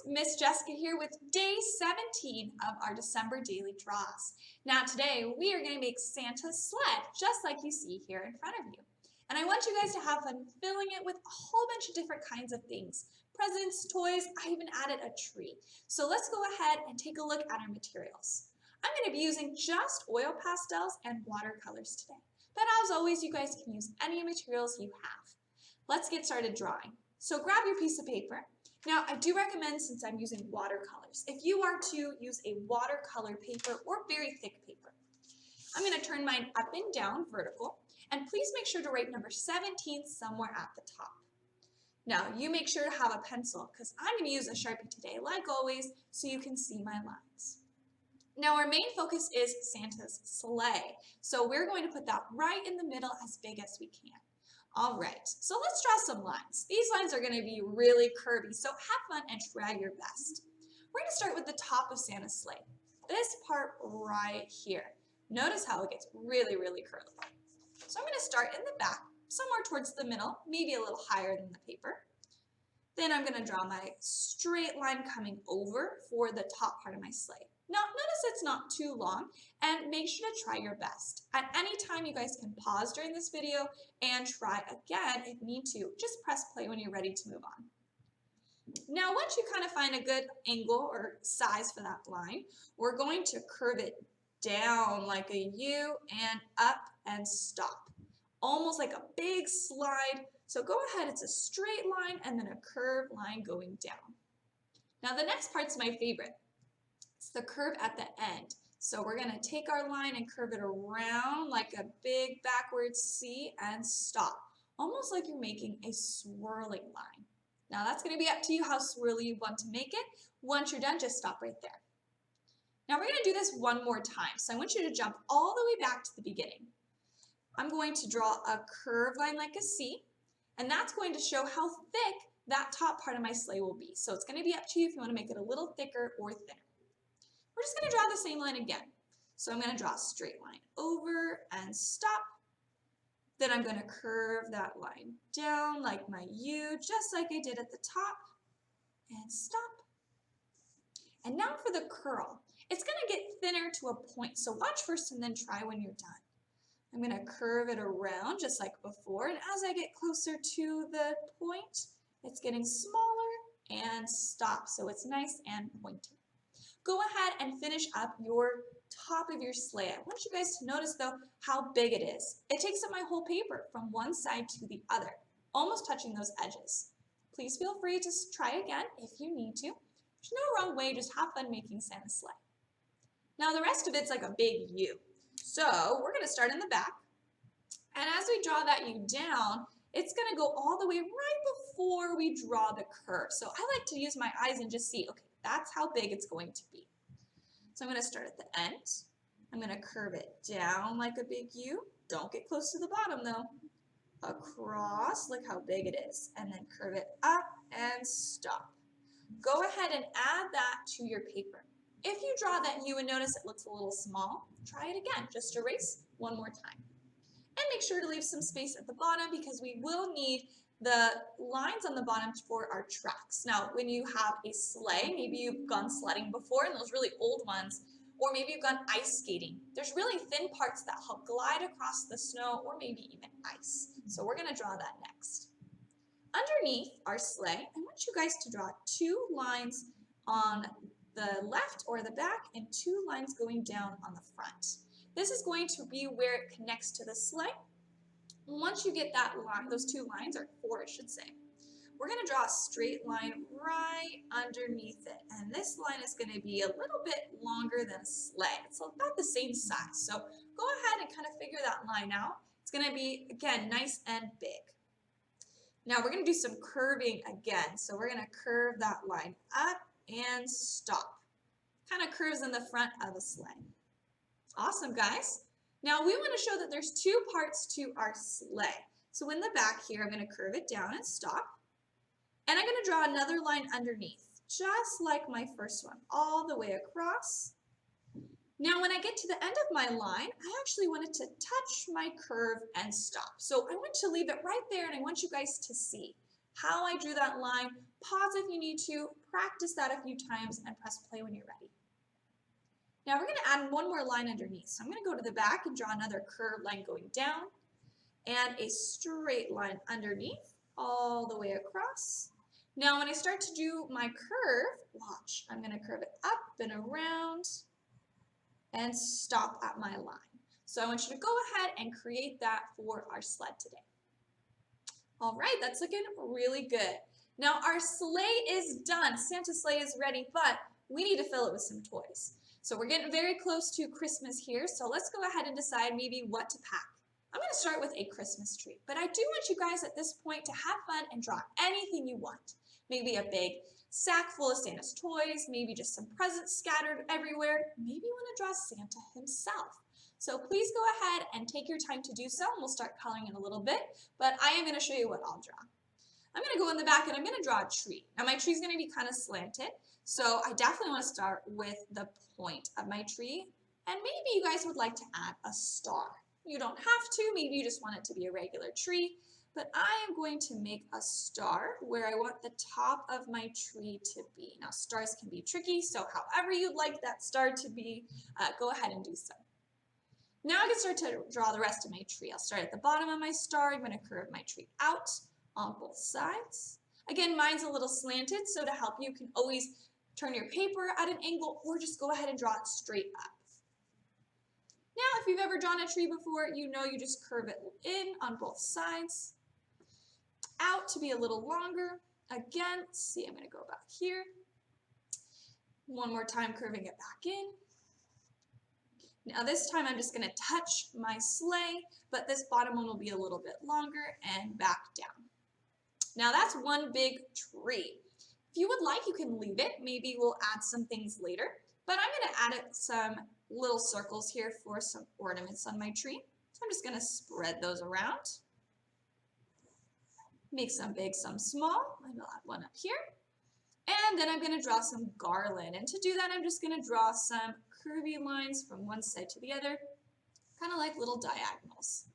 Miss Jessica here with day 17 of our December daily draws. Now today we are going to make Santa's sled just like you see here in front of you. And I want you guys to have fun filling it with a whole bunch of different kinds of things. Presents, toys, I even added a tree. So let's go ahead and take a look at our materials. I'm going to be using just oil pastels and watercolors today. But as always, you guys can use any materials you have. Let's get started drawing. So grab your piece of paper. Now, I do recommend, since I'm using watercolors, if you are to use a watercolor paper or very thick paper. I'm going to turn mine up and down vertical, and please make sure to write number 17 somewhere at the top. Now, you make sure to have a pencil, because I'm going to use a Sharpie today, like always, so you can see my lines. Now, our main focus is Santa's sleigh, so we're going to put that right in the middle as big as we can. All right, so let's draw some lines. These lines are going to be really curvy, so have fun and try your best. We're going to start with the top of Santa's sleigh, this part right here. Notice how it gets really, really curly. So I'm going to start in the back, somewhere towards the middle, maybe a little higher than the paper. Then I'm going to draw my straight line coming over for the top part of my sleigh. Now, notice it's not too long, and make sure to try your best. At any time, you guys can pause during this video and try again if need to. Just press play when you're ready to move on. Now, once you kind of find a good angle or size for that line, we're going to curve it down like a U and up and stop. Almost like a big slide. So go ahead, it's a straight line and then a curved line going down. Now, the next part's my favorite. It's the curve at the end. So we're going to take our line and curve it around like a big backwards C and stop. Almost like you're making a swirling line. Now that's going to be up to you how swirly you want to make it. Once you're done, just stop right there. Now we're going to do this one more time. So I want you to jump all the way back to the beginning. I'm going to draw a curved line like a C, and that's going to show how thick that top part of my sleigh will be. So it's going to be up to you if you want to make it a little thicker or thinner. We're just going to draw the same line again. So I'm going to draw a straight line over and stop. Then I'm going to curve that line down like my U, just like I did at the top, and stop. And now for the curl. It's going to get thinner to a point, so watch first and then try when you're done. I'm going to curve it around just like before, and as I get closer to the point, it's getting smaller and stop, so it's nice and pointy. Go ahead and finish up your top of your sleigh. I want you guys to notice though how big it is. It takes up my whole paper from one side to the other, almost touching those edges. Please feel free to try again if you need to. There's no wrong way, just have fun making Santa's sleigh. Now the rest of it's like a big U. So we're going to start in the back, and as we draw that U down, it's going to go all the way right before we draw the curve. So I like to use my eyes and just see, okay, that's how big it's going to be. So I'm going to start at the end. I'm going to curve it down like a big U. Don't get close to the bottom though. Across, look how big it is. And then curve it up and stop. Go ahead and add that to your paper. If you draw that U and notice it looks a little small, try it again. Just erase one more time. And make sure to leave some space at the bottom because we will need the lines on the bottom for our tracks. Now, when you have a sleigh, maybe you've gone sledding before and those really old ones, or maybe you've gone ice skating. There's really thin parts that help glide across the snow or maybe even ice. So we're going to draw that next. Underneath our sleigh, I want you guys to draw 2 lines on the left or the back and 2 lines going down on the front. This is going to be where it connects to the sleigh. Once you get that line, those 2 lines, or 4 I should say, we're going to draw a straight line right underneath it. And this line is going to be a little bit longer than a sleigh. It's about the same size. So go ahead and kind of figure that line out. It's going to be, again, nice and big. Now we're going to do some curving again. So we're going to curve that line up and stop. Kind of curves in the front of the sleigh. Awesome, guys. Now we want to show that there's 2 parts to our sleigh. So in the back here, I'm going to curve it down and stop. And I'm going to draw another line underneath, just like my first one, all the way across. Now when I get to the end of my line, I actually wanted to touch my curve and stop. So I want to leave it right there, and I want you guys to see how I drew that line Pause if you need to, practice that a few times, and press play when you're ready. Now we're going to add one more line underneath. So I'm going to go to the back and draw another curved line going down and a straight line underneath all the way across. Now when I start to do my curve, watch, I'm going to curve it up and around and stop at my line. So I want you to go ahead and create that for our sled today. All right, that's looking really good. Now our sleigh is done. Santa's sleigh is ready, but we need to fill it with some toys. So we're getting very close to Christmas here, so let's go ahead and decide maybe what to pack. I'm going to start with a Christmas tree, but I do want you guys at this point to have fun and draw anything you want. Maybe a big sack full of Santa's toys, maybe just some presents scattered everywhere. Maybe you want to draw Santa himself. So please go ahead and take your time to do so, and we'll start coloring in a little bit, but I am going to show you what I'll draw. I'm going to go in the back and I'm going to draw a tree. Now my tree is going to be kind of slanted, so I definitely want to start with the point of my tree, and maybe you guys would like to add a star. You don't have to, maybe you just want it to be a regular tree, but I am going to make a star where I want the top of my tree to be. Now stars can be tricky, so however you'd like that star to be, go ahead and do so. Now I can start to draw the rest of my tree. I'll start at the bottom of my star. I'm going to curve my tree out on both sides. Again, mine's a little slanted, so to help you can always turn your paper at an angle or just go ahead and draw it straight up. Now, if you've ever drawn a tree before, you know you just curve it in on both sides, out to be a little longer. Again, let's see, I'm going to go back here. One more time, curving it back in. Now this time I'm just going to touch my sleigh, but this bottom one will be a little bit longer and back down. Now that's one big tree. If you would like, you can leave it. Maybe we'll add some things later, but I'm going to add some little circles here for some ornaments on my tree. So I'm just going to spread those around. Make some big, some small. I'm going to add one up here. And then I'm going to draw some garland. And to do that, I'm just going to draw some curvy lines from one side to the other, kind of like little diagonals.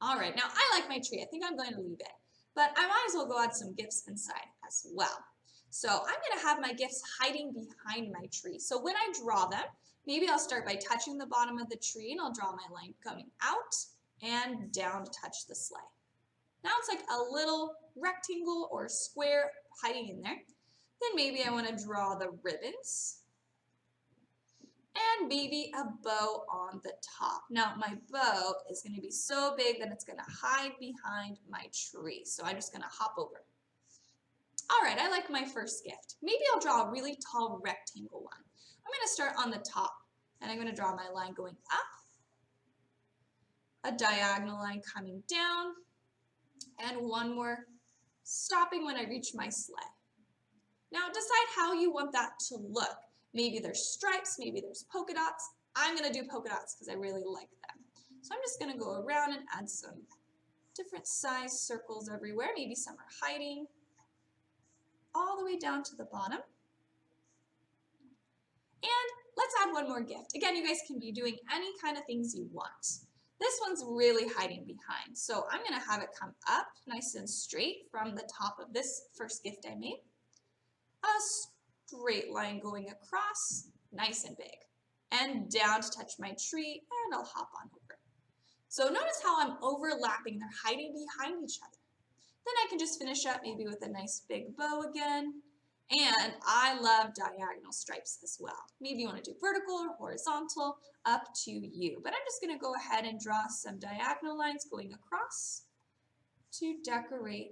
All right, now I like my tree. I think I'm going to leave it, but I might as well go add some gifts inside as well. So I'm going to have my gifts hiding behind my tree. So when I draw them, maybe I'll start by touching the bottom of the tree, and I'll draw my line coming out and down to touch the sleigh. Now it's like a little rectangle or square hiding in there. Then maybe I want to draw the ribbons and maybe a bow on the top. Now my bow is going to be so big that it's going to hide behind my tree. So I'm just going to hop over. All right, I like my first gift. Maybe I'll draw a really tall rectangle one. I'm going to start on the top, and I'm going to draw my line going up, a diagonal line coming down, and one more stopping when I reach my sleigh. Now decide how you want that to look. Maybe there's stripes, maybe there's polka dots. I'm going to do polka dots because I really like them. So I'm just going to go around and add some different size circles everywhere. Maybe some are hiding all the way down to the bottom. And let's add one more gift. Again, you guys can be doing any kind of things you want. This one's really hiding behind. So I'm going to have it come up nice and straight from the top of this first gift I made. A straight line going across, nice and big, and down to touch my tree, and I'll hop on over. So notice how I'm overlapping. They're hiding behind each other. Then I can just finish up maybe with a nice big bow again. And I love diagonal stripes as well. Maybe you want to do vertical or horizontal, up to you. But I'm just going to go ahead and draw some diagonal lines going across to decorate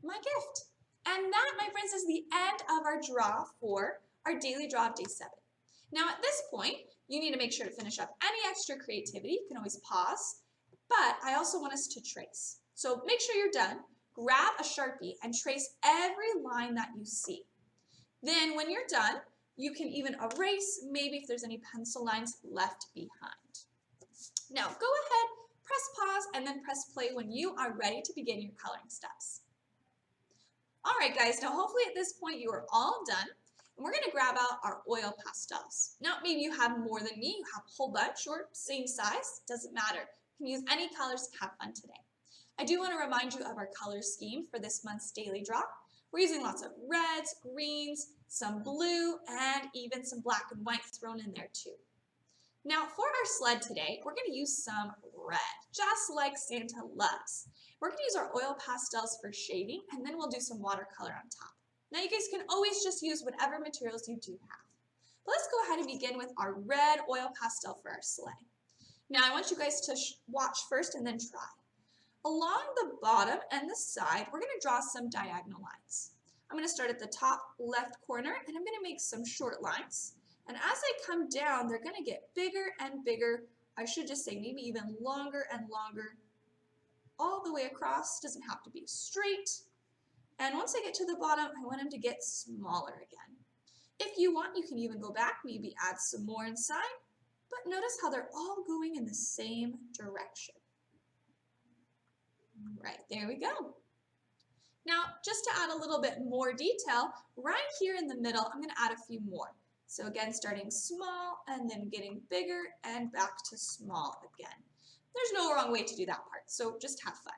my gift. And that, my friends, is the end of our draw for our daily draw of day 7. Now at this point, you need to make sure to finish up any extra creativity. You can always pause, but I also want us to trace. So make sure you're done. Grab a Sharpie and trace every line that you see. Then when you're done, you can even erase maybe if there's any pencil lines left behind. Now go ahead, press pause, and then press play when you are ready to begin your coloring steps. All right, guys, now hopefully at this point you are all done, and we're going to grab out our oil pastels. Now maybe you have more than me, you have a whole bunch or same size, doesn't matter. You can use any colors to have fun today. I do want to remind you of our color scheme for this month's daily draw. We're using lots of reds, greens, some blue, and even some black and white thrown in there too. Now for our sled today, we're going to use some red, just like Santa loves. We're going to use our oil pastels for shading, and then we'll do some watercolor on top. Now you guys can always just use whatever materials you do have. But let's go ahead and begin with our red oil pastel for our sleigh. Now I want you guys to watch first and then try. Along the bottom and the side, we're going to draw some diagonal lines. I'm going to start at the top left corner, and I'm going to make some short lines. And as I come down, they're going to get bigger and bigger. I should just say maybe even longer and longer. All the way across, doesn't have to be straight. And once I get to the bottom, I want them to get smaller again. If you want, you can even go back, maybe add some more inside. But notice how they're all going in the same direction. Right, there we go. Now, just to add a little bit more detail, right here in the middle, I'm going to add a few more. So again, starting small and then getting bigger and back to small again. There's no wrong way to do that part, so just have fun.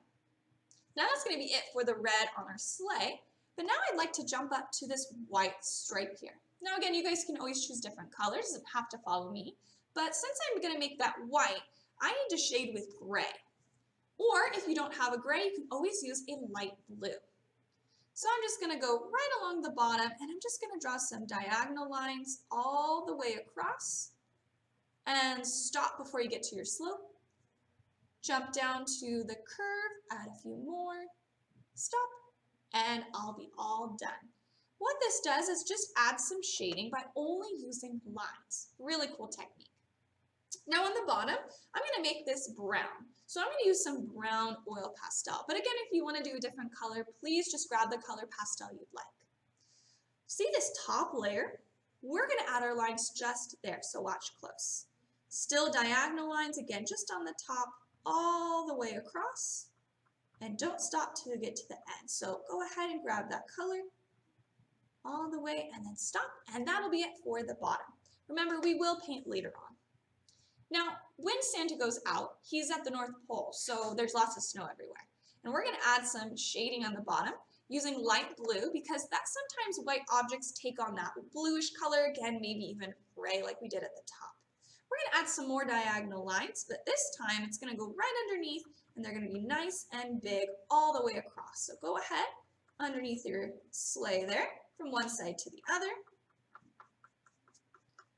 Now that's going to be it for the red on our sleigh, but now I'd like to jump up to this white stripe here. Now again, you guys can always choose different colors, it doesn't have to follow me, but since I'm going to make that white, I need to shade with gray. Or if you don't have a gray, you can always use a light blue. So I'm just going to go right along the bottom, and I'm just going to draw some diagonal lines all the way across, and stop before you get to your slope. Jump down to the curve, add a few more, stop, and I'll be all done. What this does is just add some shading by only using lines. Really cool technique. Now on the bottom, I'm going to make this brown. So I'm going to use some brown oil pastel. But again, if you want to do a different color, please just grab the color pastel you'd like. See this top layer? We're going to add our lines just there, so watch close. Still diagonal lines, again, just on the top, all the way across. And don't stop till you get to the end. So go ahead and grab that color all the way and then stop. And that'll be it for the bottom. Remember, we will paint later on. Now, when Santa goes out, he's at the North Pole, so there's lots of snow everywhere. And we're going to add some shading on the bottom using light blue because that sometimes white objects take on that bluish color, again, maybe even gray like we did at the top. We're going to add some more diagonal lines, but this time it's going to go right underneath, and they're going to be nice and big all the way across. So go ahead underneath your sleigh there from one side to the other.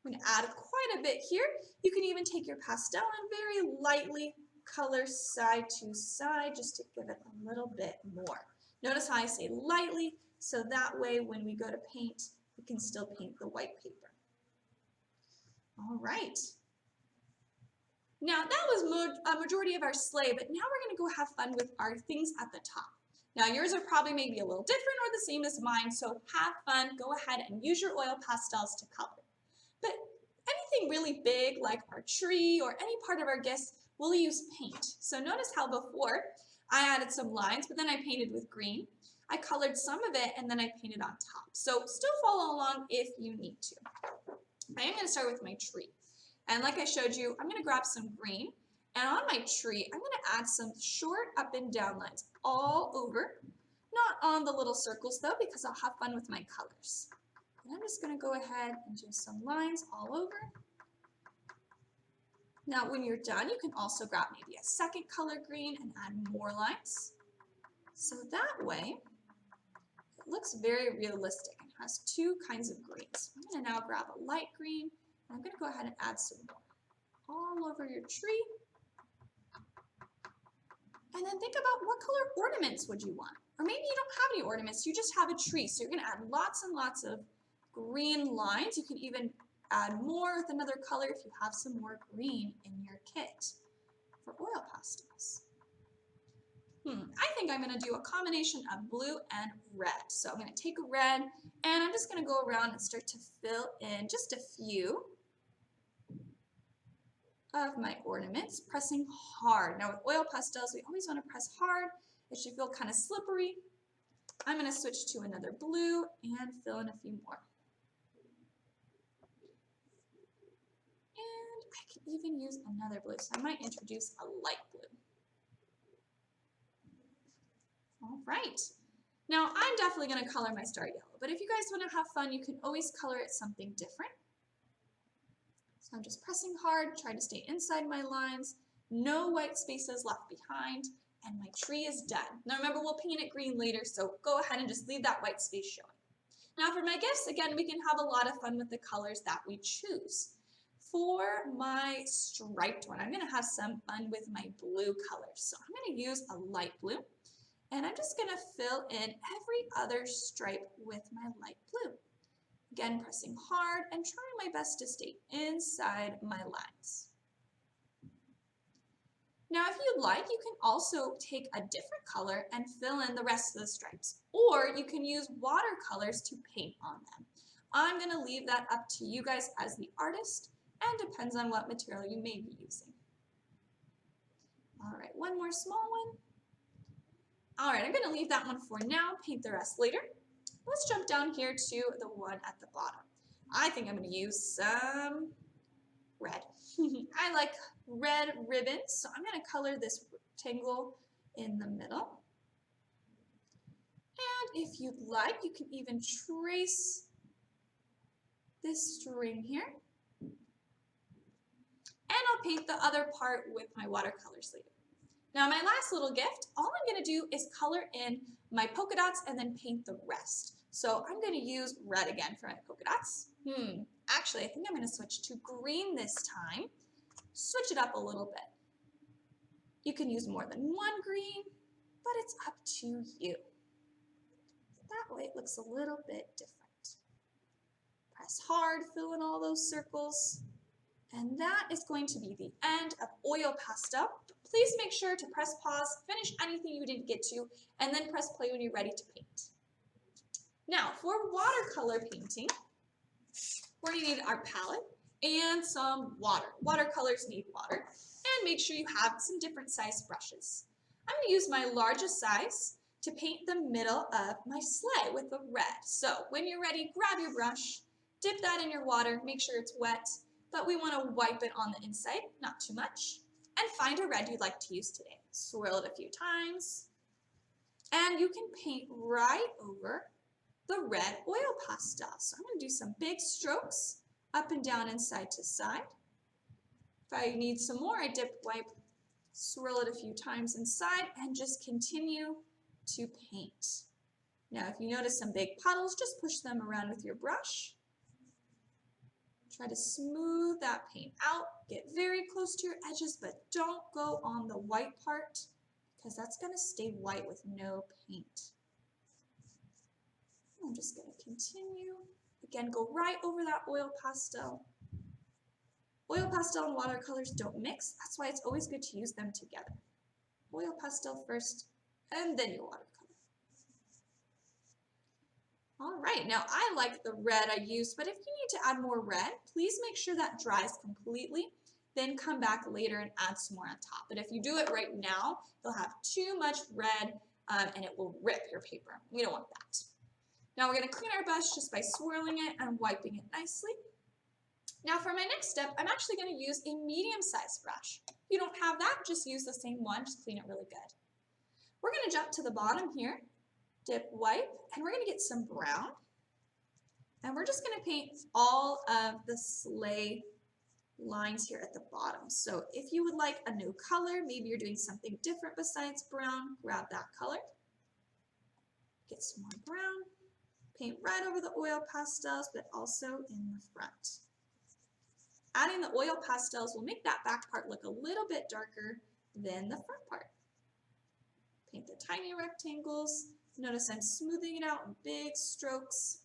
I'm going to add quite a bit here. You can even take your pastel and very lightly color side to side just to give it a little bit more. Notice how I say lightly, so that way when we go to paint, we can still paint the white paper. All right. Now that was a majority of our sleigh, but now we're going to go have fun with our things at the top. Now yours are probably maybe a little different or the same as mine, so have fun, go ahead and use your oil pastels to color. But anything really big like our tree or any part of our gifts, we'll use paint. So notice how before I added some lines, but then I painted with green. I colored some of it and then I painted on top. So still follow along if you need to. I am going to start with my tree. And like I showed you, I'm going to grab some green. And on my tree, I'm going to add some short up and down lines all over. Not on the little circles though, because I'll have fun with my colors. And I'm just going to go ahead and do some lines all over. Now when you're done, you can also grab maybe a second color green and add more lines. So that way, it looks very realistic and has two kinds of greens. I'm going to now grab a light green, and I'm going to go ahead and add some more all over your tree. And then think about what color ornaments would you want? Or maybe you don't have any ornaments, you just have a tree. So you're going to add lots and lots of green lines. You can even add more with another color if you have some more green in your kit for oil pastels. I think I'm going to do a combination of blue and red. So I'm going to take a red and I'm just going to go around and start to fill in just a few of my ornaments, pressing hard. Now with oil pastels, we always want to press hard. It should feel kind of slippery. I'm going to switch to another blue and fill in a few more. And I can even use another blue, so I might introduce a light blue. All right. Now I'm definitely going to color my star yellow, but if you guys want to have fun, you can always color it something different. So I'm just pressing hard, trying to stay inside my lines, no white spaces left behind, and my tree is done. Now remember, we'll paint it green later, so go ahead and just leave that white space showing. Now for my gifts, again, we can have a lot of fun with the colors that we choose. For my striped one, I'm going to have some fun with my blue colors. So I'm going to use a light blue, and I'm just going to fill in every other stripe with my light blue. Again, pressing hard and trying my best to stay inside my lines. Now, if you'd like, you can also take a different color and fill in the rest of the stripes, or you can use watercolors to paint on them. I'm going to leave that up to you guys as the artist, and depends on what material you may be using. All right, one more small one. All right, I'm going to leave that one for now, paint the rest later. Let's jump down here to the one at the bottom. I think I'm going to use some red. I like red ribbons, so I'm going to color this rectangle in the middle. And if you'd like, you can even trace this string here. And I'll paint the other part with my watercolors later. Now my last little gift, all I'm going to do is color in my polka dots and then paint the rest. So I'm going to use red again for my polka dots. Actually, I think I'm going to switch to green this time. Switch it up a little bit. You can use more than one green, but it's up to you. That way it looks a little bit different. Press hard, fill in all those circles. And that is going to be the end of oil pastel. Please make sure to press pause, finish anything you didn't get to, and then press play when you're ready to paint. Now, for watercolor painting, we're going to need our palette and some water. Watercolors need water. And make sure you have some different size brushes. I'm going to use my largest size to paint the middle of my sleigh with the red. So when you're ready, grab your brush, dip that in your water, make sure it's wet, but we want to wipe it on the inside, not too much, and find a red you'd like to use today. Swirl it a few times, and you can paint right over the red oil pastel. So I'm going to do some big strokes up and down and side to side. If I need some more, I dip, wipe, swirl it a few times inside, and just continue to paint. Now, if you notice some big puddles, just push them around with your brush. Try to smooth that paint out. Get very close to your edges, but don't go on the white part because that's going to stay white with no paint. I'm just going to continue. Again, go right over that oil pastel. Oil pastel and watercolors don't mix. That's why it's always good to use them together. Oil pastel first, and then your watercolor. All right, now I like the red I used, but if you need to add more red, please make sure that dries completely, then come back later and add some more on top. But if you do it right now, you'll have too much red and it will rip your paper. We don't want that. Now we're going to clean our brush just by swirling it and wiping it nicely. Now for my next step, I'm actually going to use a medium-sized brush. If you don't have that, just use the same one, just clean it really good. We're going to jump to the bottom here. Dip, wipe, and we're going to get some brown. And we're just going to paint all of the sleigh lines here at the bottom. So if you would like a new color, maybe you're doing something different besides brown, grab that color. Get some more brown. Paint right over the oil pastels, but also in the front. Adding the oil pastels will make that back part look a little bit darker than the front part. Paint the tiny rectangles. Notice I'm smoothing it out in big strokes.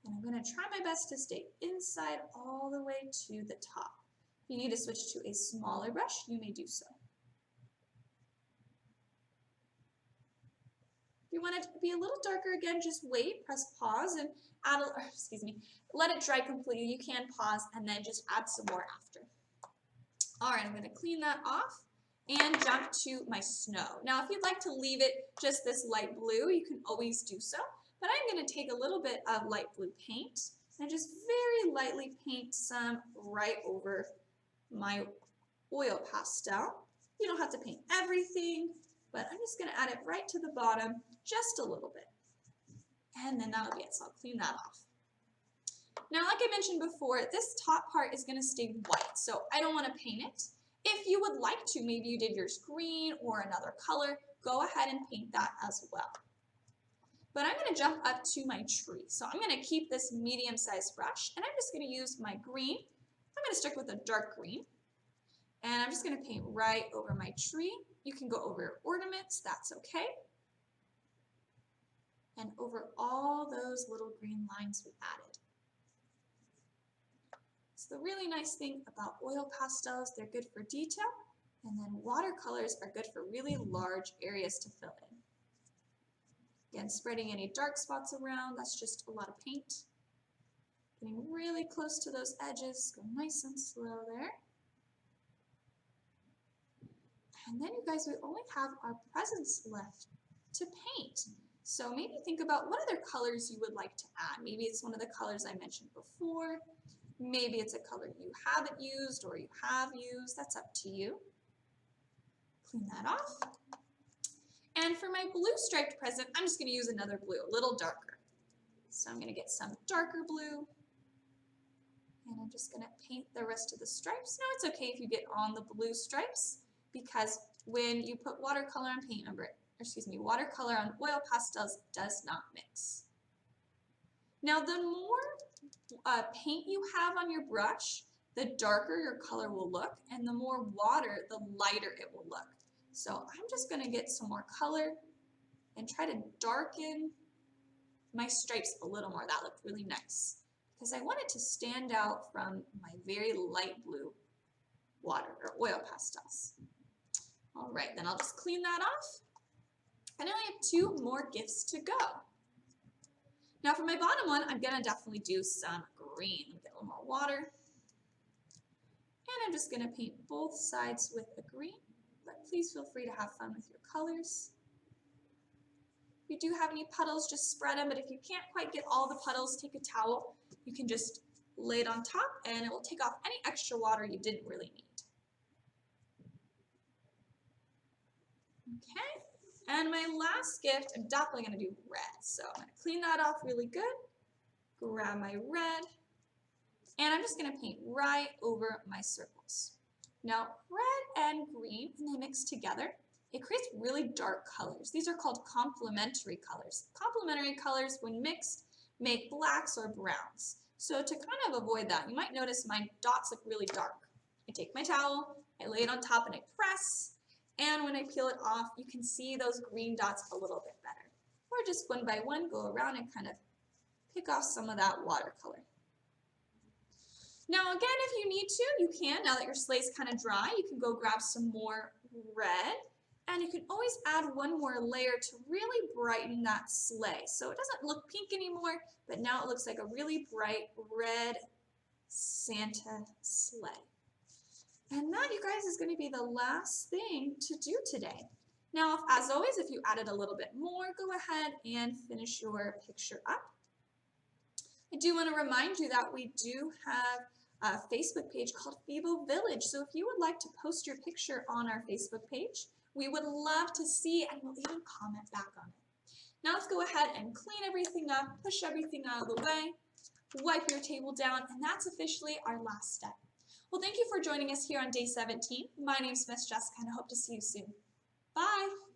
And I'm going to try my best to stay inside all the way to the top. If you need to switch to a smaller brush, you may do so. If you want it to be a little darker again, just wait, press pause, and add let it dry completely. You can pause and then just add some more after. All right, I'm going to clean that off and jump to my snow. Now, if you'd like to leave it just this light blue, you can always do so. But I'm going to take a little bit of light blue paint and just very lightly paint some right over my oil pastel. You don't have to paint everything. but I'm just going to add it right to the bottom, just a little bit. And then that'll be it, so I'll clean that off. Now, like I mentioned before, this top part is going to stay white, so I don't want to paint it. If you would like to, maybe you did yours green or another color, go ahead and paint that as well. But I'm going to jump up to my tree. So I'm going to keep this medium-sized brush, and I'm just going to use my green. I'm going to stick with a dark green, and I'm just going to paint right over my tree. You can go over your ornaments, that's okay. And over all those little green lines we added. So the really nice thing about oil pastels, they're good for detail, and then watercolors are good for really large areas to fill in. Again, spreading any dark spots around, that's just a lot of paint. Getting really close to those edges, go nice and slow there. And then you guys, we only have our presents left to paint. So maybe think about what other colors you would like to add. Maybe it's one of the colors I mentioned before. Maybe it's a color you haven't used or you have used. That's up to you. Clean that off. And for my blue striped present, I'm just going to use another blue, a little darker. So I'm going to get some darker blue. And I'm just going to paint the rest of the stripes. Now it's okay if you get on the blue stripes, because when you put watercolor on watercolor on oil pastels, it does not mix. Now the more paint you have on your brush, the darker your color will look, and the more water, the lighter it will look. So I'm just going to get some more color and try to darken my stripes a little more. That looked really nice because I want it to stand out from my very light blue water or oil pastels. All right, then I'll just clean that off. And I only have 2 more gifts to go. Now for my bottom one, I'm going to definitely do some green. Get a little more water. And I'm just going to paint both sides with a green. But please feel free to have fun with your colors. If you do have any puddles, just spread them. But if you can't quite get all the puddles, take a towel. You can just lay it on top, and it will take off any extra water you didn't really need. Okay. And my last gift, I'm definitely going to do red. So I'm going to clean that off really good. Grab my red. And I'm just going to paint right over my circles. Now, red and green, when they mix together, it creates really dark colors. These are called complementary colors. Complementary colors, when mixed, make blacks or browns. So to kind of avoid that, you might notice my dots look really dark. I take my towel, I lay it on top, and I press. And when I peel it off, you can see those green dots a little bit better. Or just one by one, go around and kind of pick off some of that watercolor. Now again, if you need to, you can, now that your sleigh's kind of dry, you can go grab some more red, and you can always add one more layer to really brighten that sleigh. So it doesn't look pink anymore, but now it looks like a really bright red Santa sleigh. And that, you guys, is going to be the last thing to do today. Now, as always, if you added a little bit more, go ahead and finish your picture up. I do want to remind you that we do have a Facebook page called Febo Village. So if you would like to post your picture on our Facebook page, we would love to see, and we'll even comment back on it. Now let's go ahead and clean everything up, push everything out of the way, wipe your table down, and that's officially our last step. Well, thank you for joining us here on day 17. My name's Miss Jessica, and I hope to see you soon. Bye.